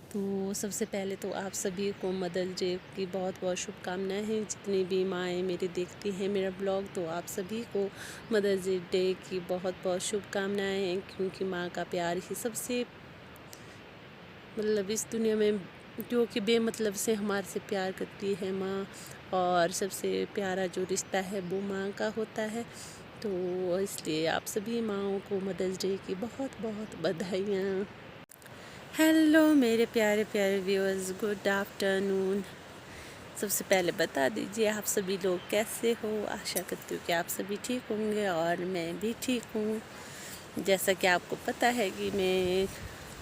तो सबसे पहले तो आप सभी को मदर्स डे की बहुत बहुत शुभकामनाएं हैं। जितनी भी माएँ मेरे देखती हैं मेरा ब्लॉग, तो आप सभी को मदर्स डे की बहुत बहुत शुभकामनाएं हैं, क्योंकि माँ का प्यार ही सबसे इस दुनिया में जो कि बेमतलब से हमारे से प्यार करती है माँ। और सबसे प्यारा जो रिश्ता है वो माँ का होता है। तो इसलिए आप सभी माँओं को मदर्स डे की बहुत बहुत बधाइयाँ। हेलो मेरे प्यारे प्यारे व्यूअर्स, गुड आफ्टरनून। सबसे पहले बता दीजिए आप सभी लोग कैसे हो। आशा करती हूँ कि आप सभी ठीक होंगे और मैं भी ठीक हूँ। जैसा कि आपको पता है कि मैं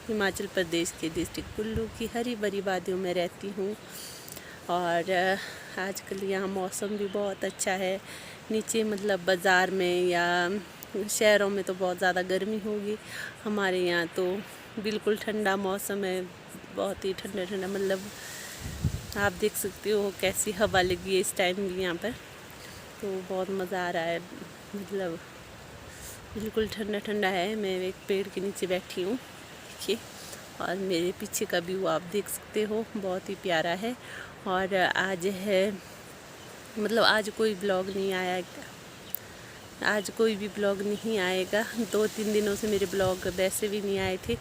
हिमाचल प्रदेश के डिस्ट्रिक्ट कुल्लू की हरी भरी वादियों में रहती हूँ। और आजकल यहाँ मौसम भी बहुत अच्छा है। नीचे बाज़ार में या शहरों में तो बहुत ज़्यादा गर्मी होगी, हमारे यहाँ तो बिल्कुल ठंडा मौसम है। बहुत ही ठंडा ठंडा आप देख सकते हो कैसी हवा लगी है इस टाइम भी यहाँ पर। तो बहुत मज़ा आ रहा है, बिल्कुल ठंडा ठंडा है। मैं एक पेड़ के नीचे बैठी हूँ, देखिए, और मेरे पीछे का व्यू आप देख सकते हो, बहुत ही प्यारा है। और आज है आज कोई ब्लॉग नहीं आया, आज कोई भी ब्लॉग नहीं आएगा। 2-3 दिनों से मेरे ब्लॉग वैसे भी नहीं आए थे,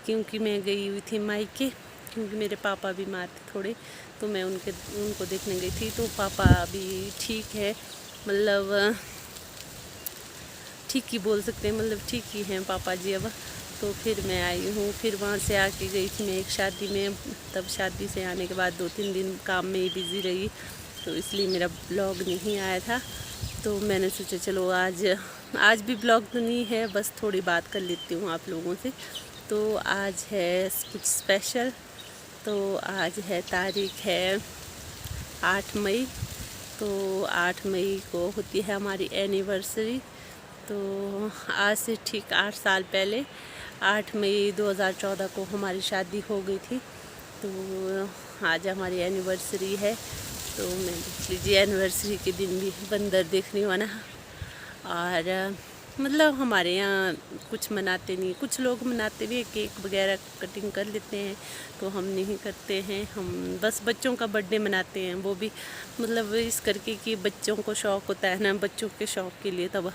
क्योंकि मैं गई हुई थी मायके, क्योंकि मेरे पापा बीमार थे थोड़े, तो मैं उनको देखने गई थी। तो पापा अभी ठीक है, ठीक ही बोल सकते हैं, ठीक ही हैं पापा जी अब। तो फिर मैं आई हूँ, फिर वहाँ से आके गई थी मैं एक शादी में। तब शादी से आने के बाद 2-3 दिन काम में ही बिज़ी रही, तो इसलिए मेरा ब्लॉग नहीं आया था। तो मैंने सोचा चलो आज भी ब्लॉग तो नहीं है, बस थोड़ी बात कर लेती हूँ आप लोगों से। तो आज है कुछ स्पेशल। तो आज है तारीख है 8 मई। तो 8 मई को होती है हमारी एनिवर्सरी। तो आज से ठीक 8 साल पहले 8 मई 2014 को हमारी शादी हो गई थी। तो आज हमारी एनिवर्सरी है। तो मैं देख लीजिए, एनिवर्सरी के दिन भी बंदर देख रही हूँ ना। और हमारे यहाँ कुछ मनाते नहीं, कुछ लोग मनाते भी हैं, केक वगैरह कटिंग कर लेते हैं, तो हम नहीं करते हैं। हम बस बच्चों का बर्थडे मनाते हैं, वो भी इस करके कि बच्चों को शौक़ होता है ना, बच्चों के शौक़ के लिए तब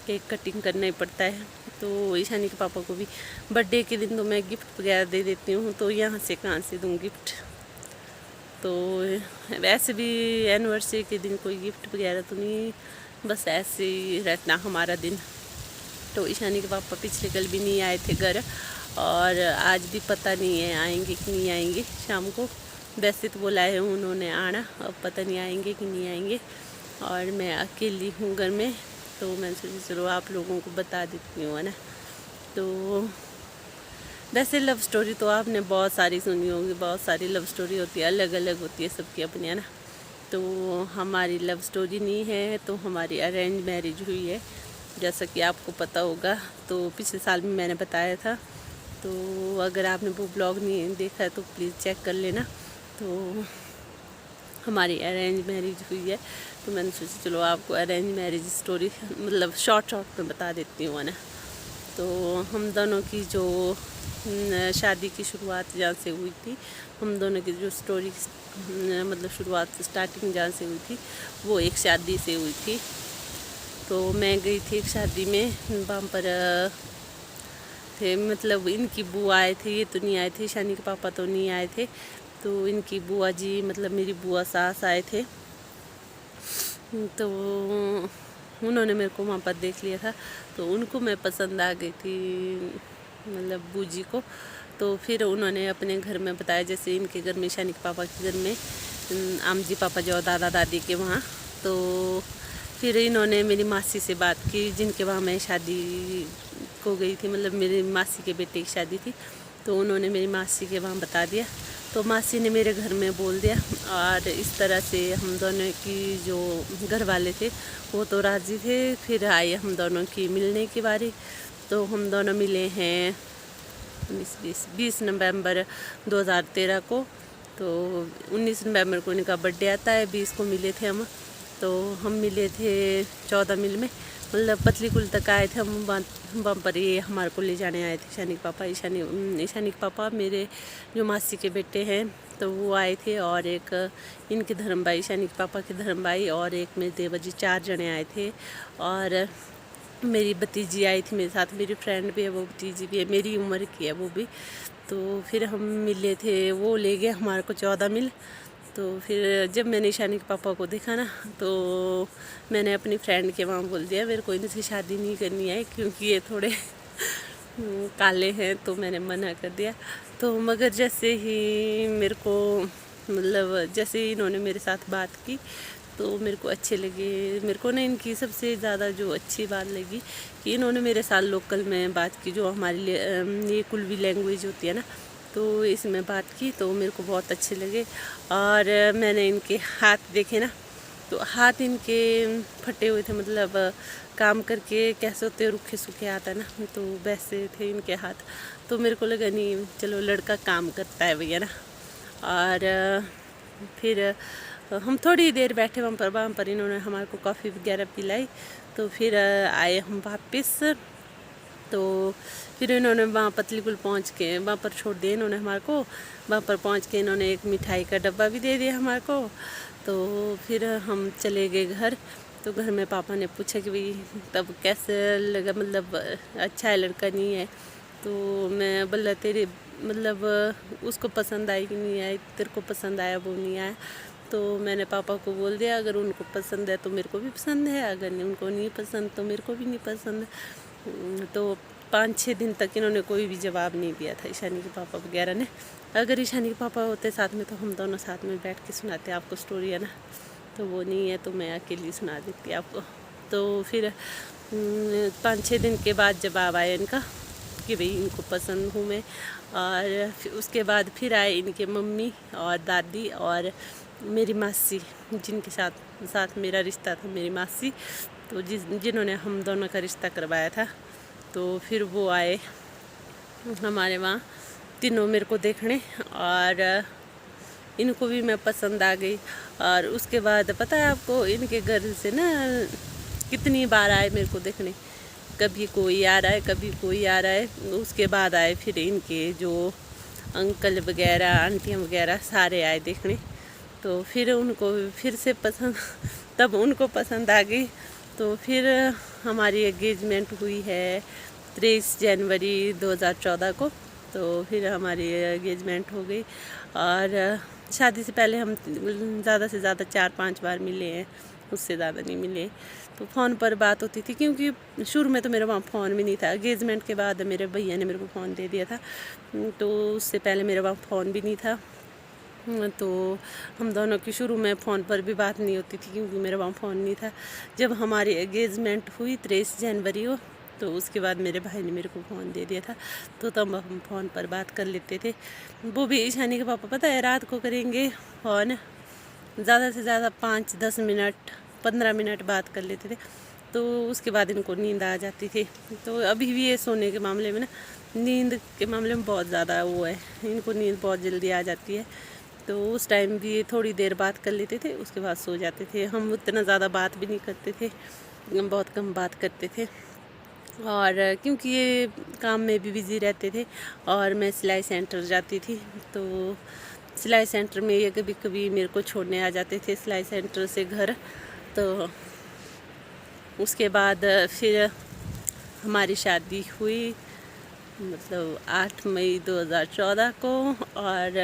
केक कटिंग करना ही पड़ता है। तो ईशानी के पापा को भी बर्थडे के दिन तो मैं गिफ्ट वगैरह दे देती हूँ, तो यहाँ से कहाँ से दूँ गिफ्ट। तो वैसे भी एनिवर्सरी के दिन कोई गिफ्ट वगैरह तो नहीं, बस ऐसे ही रहना हमारा दिन। तो ईशानी के पापा पिछले कल भी नहीं आए थे घर, और आज भी पता नहीं है आएंगे कि नहीं आएंगे शाम को। वैसे तो बुलाए हैं उन्होंने आना, अब पता नहीं आएंगे कि नहीं आएंगे। और मैं अकेली हूँ घर में, तो मैं सोची चलो आप लोगों को बता देती हूँ, है ना। तो वैसे लव स्टोरी तो आपने बहुत सारी सुनी होगी, बहुत सारी लव स्टोरी होती है, अलग अलग होती है सबकी अपनी, है ना। तो हमारी लव स्टोरी नहीं है, तो हमारी अरेंज मैरिज हुई है, जैसा कि आपको पता होगा। तो पिछले साल में मैंने बताया था, तो अगर आपने वो ब्लॉग नहीं देखा है तो प्लीज़ चेक कर लेना। तो हमारी अरेंज मैरिज हुई है, तो मैंने सोचा चलो आपको अरेंज मैरिज स्टोरी शॉर्ट में बता देती हूँ, है ना। तो हम दोनों की जो शादी की शुरुआत जहाँ से हुई थी, हम दोनों की जो स्टोरी शुरुआत स्टार्टिंग जहाँ से हुई थी, वो एक शादी से हुई थी। तो मैं गई थी एक शादी में, वहाँ पर थे इनकी बुआ आए थे, ये तो नहीं आए थे, शानी के पापा तो नहीं आए थे। तो इनकी बुआ जी मेरी बुआ सास आए थे। तो उन्होंने मेरे को वहाँ पर देख लिया था, तो उनको मैं पसंद आ गई थी, बूजी को। तो फिर उन्होंने अपने घर में बताया, जैसे इनके घर में, शानी के पापा के घर में, आम जी पापा जो दादा दादी के वहाँ। तो फिर इन्होंने मेरी मासी से बात की, जिनके वहाँ मैं शादी को गई थी, मेरी मासी के बेटे की शादी थी। तो उन्होंने मेरी मासी के वहाँ बता दिया, तो मासी ने मेरे घर में बोल दिया। और इस तरह से हम दोनों की जो घर वाले थे वो तो राज़ी थे। फिर आई हम दोनों की मिलने की बारी। तो हम दोनों मिले हैं 20 नवंबर 2013 को। तो 19 नवंबर को इनका बर्थडे आता है, 20 को मिले थे हम। तो हम मिले थे 14 मील में। मतलब पतली कुल तक आए थे हम। वहाँ पर ये हमारे को ले जाने आए थे ईशानी के पापा। ईशानी के पापा मेरे जो मासी के बेटे हैं तो वो आए थे, और एक इनके धर्म भाई, ईशानी के पापा के धर्म भाई, और एक मेरे देवर जी, 4 जने आए थे। और मेरी भतीजी आई थी मेरे साथ, मेरी फ्रेंड भी है, वो भतीजी भी है, मेरी उम्र की है वो भी। तो फिर हम मिले थे, वो ले गए हमारे को 14 मील। तो फिर जब मैंने ईशानी के पापा को देखा ना, तो मैंने अपनी फ्रेंड के वहाँ बोल दिया मेरे को इनसे शादी नहीं करनी है, क्योंकि ये थोड़े काले हैं, तो मैंने मना कर दिया। तो मगर जैसे ही मेरे को मतलब जैसे ही इन्होंने मेरे साथ बात की तो मेरे को अच्छे लगे। मेरे को ना इनकी सबसे ज़्यादा जो अच्छी बात लगी कि इन्होंने मेरे साथ लोकल में बात की, जो हमारी ये कुल्वी लैंग्वेज होती है ना, तो इसमें बात की, तो मेरे को बहुत अच्छे लगे। और मैंने इनके हाथ देखे ना, तो हाथ इनके फटे हुए थे, मतलब काम करके कैसे होते रुखे सूखे आता है ना, तो वैसे थे इनके हाथ। तो मेरे को लगा नहीं, चलो लड़का काम करता है भैया ना। और फिर हम थोड़ी देर बैठे वहाँ पर इन्होंने हमारे को कॉफ़ी वगैरह पिलाई। तो फिर आए हम वापस। तो फिर इन्होंने वहाँ पतली कुल पहुँच के वहाँ पर छोड़ दिया इन्होंने हमारे को। वहाँ पर पहुँच के इन्होंने एक मिठाई का डब्बा भी दे दिया हमारे को। तो फिर हम चले गए घर। तो घर में पापा ने पूछा कि भाई तब कैसे लगा, मतलब अच्छा है लड़का नहीं है। तो मैं बोला तेरे मतलब उसको पसंद आई कि नहीं आई, तेरे को पसंद आया वो नहीं आया। तो मैंने पापा को बोल दिया अगर उनको पसंद है तो मेरे को भी पसंद है, अगर उनको नहीं पसंद तो मेरे को भी नहीं पसंद। तो 5-6 दिन तक इन्होंने कोई भी जवाब नहीं दिया था, ईशानी के पापा वगैरह ने। अगर ईशानी के पापा होते साथ में तो हम दोनों साथ में बैठ के सुनाते आपको स्टोरी, है ना। तो वो नहीं है तो मैं अकेली सुना देती आपको। तो फिर 5-6 दिन के बाद जवाब आया इनका कि भाई इनको पसंद हूँ मैं। और फिर उसके बाद फिर आए इनके मम्मी और दादी और मेरी मासी, जिनके साथ मेरा रिश्ता था, मेरी मासी, तो जिन्होंने हम दोनों का रिश्ता करवाया था। तो फिर वो आए हमारे वहाँ तीनों मेरे को देखने, और इनको भी मैं पसंद आ गई। और उसके बाद पता है आपको, इनके घर से ना कितनी बार आए मेरे को देखने, कभी कोई आ रहा है कभी कोई आ रहा है। उसके बाद आए फिर इनके जो अंकल वगैरह आंटियाँ वगैरह सारे आए देखने। तो फिर उनको फिर से पसंद तब उनको पसंद आ गई। तो फिर हमारी एंगेजमेंट हुई है 23 जनवरी 2014 को। तो फिर हमारी एंगेजमेंट हो गई। और शादी से पहले हम ज़्यादा से ज़्यादा 4-5 बार मिले हैं, उससे ज़्यादा नहीं मिले। तो फ़ोन पर बात होती थी, क्योंकि शुरू में तो मेरे वहाँ फ़ोन भी नहीं था। एंगेजमेंट के बाद मेरे भैया ने मेरे को फ़ोन दे दिया था, तो उससे पहले मेरे वहाँ फ़ोन भी नहीं था। तो हम दोनों की शुरू में फ़ोन पर भी बात नहीं होती थी, क्योंकि मेरे वहाँ फ़ोन नहीं था। जब हमारी एंगेजमेंट हुई 23 जनवरी को, तो उसके बाद मेरे भाई ने मेरे को फ़ोन दे दिया था, तो तब हम फ़ोन पर बात कर लेते थे। वो भी ईशानी के पापा पता है रात को करेंगे फ़ोन, ज़्यादा से ज़्यादा 5-10 मिनट 15 मिनट बात कर लेते थे। तो उसके बाद इनको नींद आ जाती थी। तो अभी भी ये सोने के मामले में ना, नींद के मामले में बहुत ज़्यादा वो है, इनको नींद बहुत जल्दी आ जाती है। तो उस टाइम भी थोड़ी देर बात कर लेते थे, उसके बाद सो जाते थे। हम उतना ज़्यादा बात भी नहीं करते थे, बहुत कम बात करते थे। और क्योंकि ये काम में भी बिज़ी रहते थे, और मैं सिलाई सेंटर जाती थी, तो सिलाई सेंटर में ये कभी कभी मेरे को छोड़ने आ जाते थे सिलाई सेंटर से घर। तो उसके बाद फिर हमारी शादी हुई, मतलब 8 मई 2014 को। और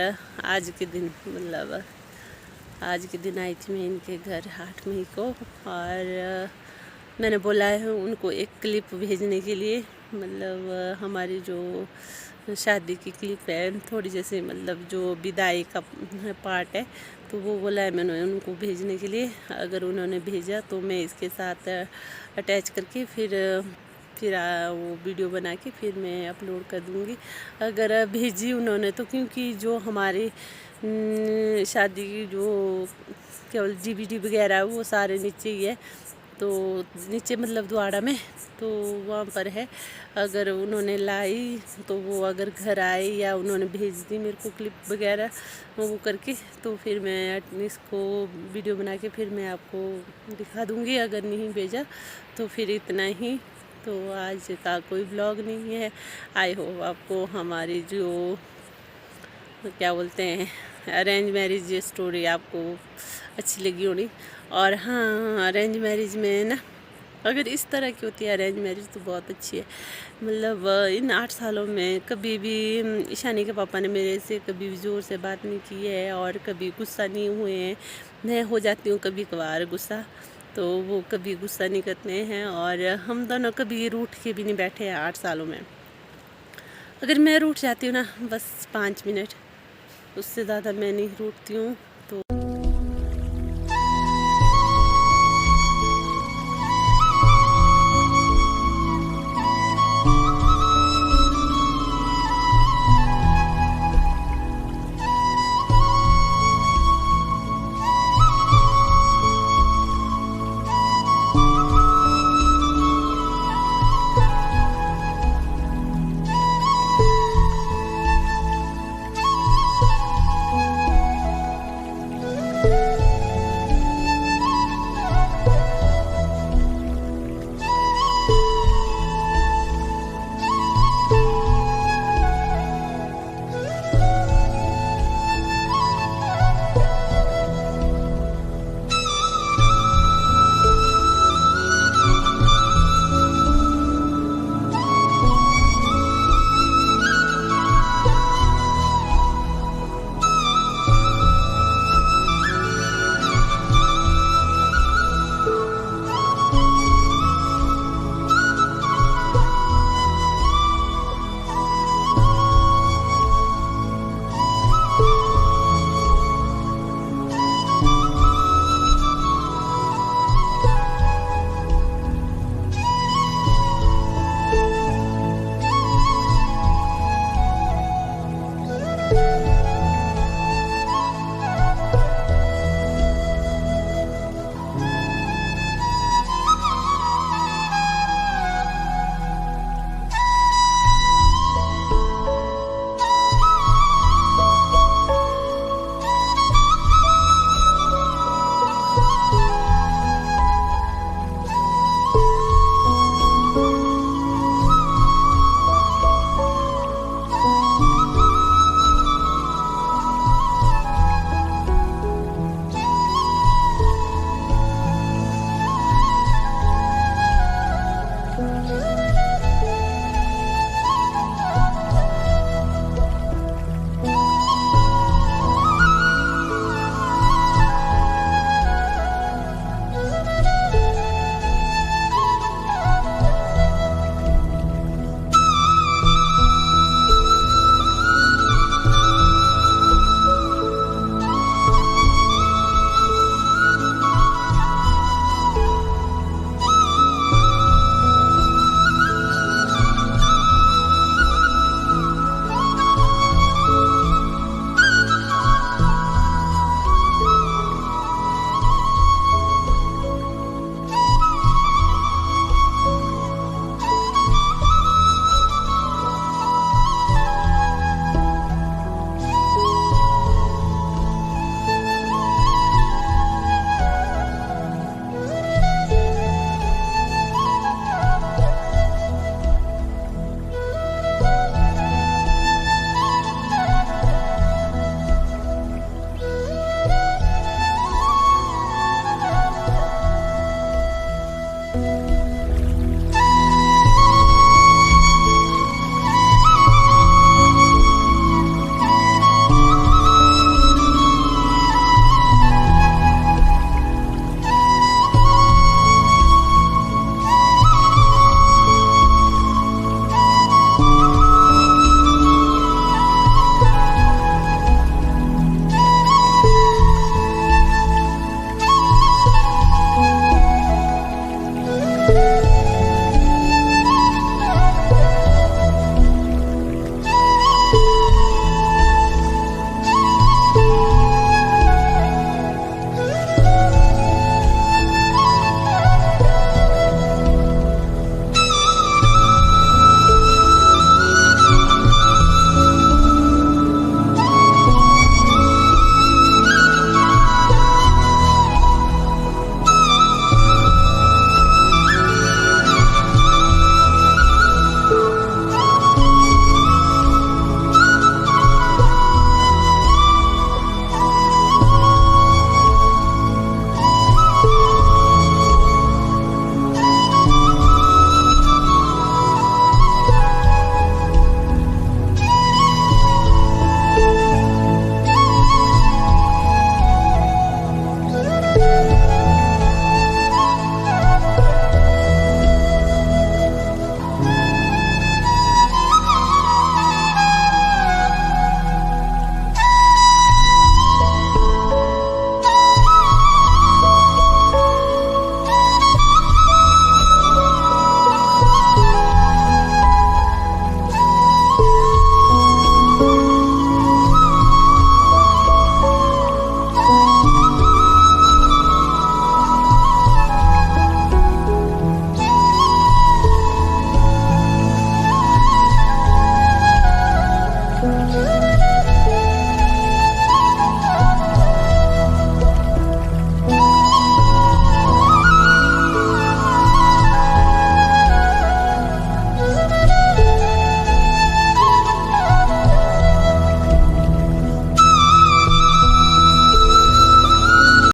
आज के दिन मतलब आज के दिन आई थी मैं इनके घर 8 मई को। और मैंने बोला है उनको एक क्लिप भेजने के लिए, मतलब हमारी जो शादी की क्लिप है थोड़ी, जैसे मतलब जो विदाई का पार्ट है, तो वो बोला है मैंने उनको भेजने के लिए। अगर उन्होंने भेजा तो मैं इसके साथ अटैच करके फिर वो वीडियो बना के फिर मैं अपलोड कर दूँगी, अगर भेजी उन्होंने तो। क्योंकि जो हमारी शादी की जो केवल DVD वगैरह वो सारे नीचे ही है, तो नीचे मतलब द्वारा में, तो वहाँ पर है। अगर उन्होंने लाई तो वो अगर घर आए या उन्होंने भेज दी मेरे को क्लिप वगैरह वो करके, तो फिर मैं इसको वीडियो बना के फिर मैं आपको दिखा दूँगी। अगर नहीं भेजा तो फिर इतना ही। तो आज का कोई ब्लॉग नहीं है। आई होप आपको हमारी जो क्या बोलते हैं अरेंज मैरिज स्टोरी आपको अच्छी लगी होगी। और हाँ, अरेंज मैरिज में ना अगर इस तरह की होती है अरेंज मैरिज तो बहुत अच्छी है। मतलब इन 8 सालों में कभी भी ईशानी के पापा ने मेरे से कभी भी ज़ोर से बात नहीं की है और कभी गुस्सा नहीं हुए हैं। मैं हो जाती हूँ कभी कभार गुस्सा, तो वो कभी गुस्सा नहीं करते हैं। और हम दोनों कभी रूठ के भी नहीं बैठे हैं 8 सालों में। अगर मैं रूठ जाती हूँ ना बस 5 मिनट, उससे ज़्यादा मैं नहीं रूठती हूँ।